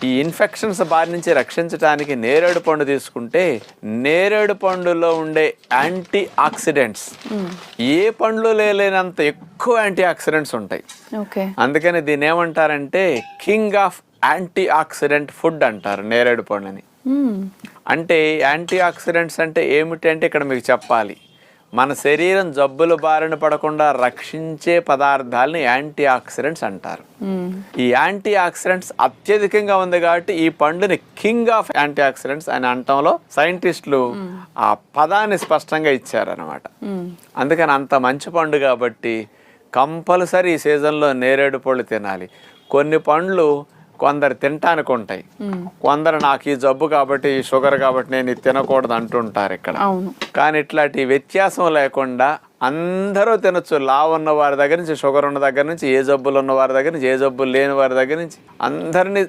ఈ ఇన్ఫెక్షన్స్ బారి నుంచి రక్షించడానికి నేరేడు పండు తీసుకుంటే నేరేడు పండులో ఉండే యాంటీ ఆక్సిడెంట్స్ ఏ పండ్లు లేనంత ఎక్కువ యాంటీ ఆక్సిడెంట్స్ ఉంటాయి. అందుకని దీన్ని ఏమంటారంటే king of anti oxidant food అంటారు నేరేడు పండుని. అంటే యాంటీ ఆక్సిడెంట్స్ అంటే ఏమిటి అంటే ఇక్కడ మీకు చెప్పాలి, మన శరీరం జబ్బుల బారిన పడకుండా రక్షించే పదార్థాలని యాంటీ ఆక్సిడెంట్స్ అంటారు. ఈ యాంటీ ఆక్సిడెంట్స్ అత్యధికంగా ఉంది కాబట్టి ఈ పండుని కింగ్ ఆఫ్ యాంటీ ఆక్సిడెంట్స్ అని అనటంలో సైంటిస్టులు ఆ పదాన్ని స్పష్టంగా ఇచ్చారనమాట. అందుకని అంత మంచి పండు కాబట్టి కంపల్సరీ ఈ సీజన్లో నేరేడు పళ్ళు తినాలి. కొన్ని పండ్లు కొందరు తినటానికి ఉంటాయి, కొందరు నాకు ఈ జబ్బు కాబట్టి ఈ షుగర్ కాబట్టి నేను ఇది తినకూడదు అంటుంటారు ఇక్కడ. కానీ ఇట్లాంటి వ్యత్యాసం లేకుండా అందరూ తినొచ్చు. లావు ఉన్న వారి దగ్గర నుంచి, షుగర్ ఉన్న దగ్గర నుంచి, ఏ జబ్బులు ఉన్న వారి దగ్గర నుంచి, ఏ జబ్బులు లేని వారి దగ్గర నుంచి అందరినీ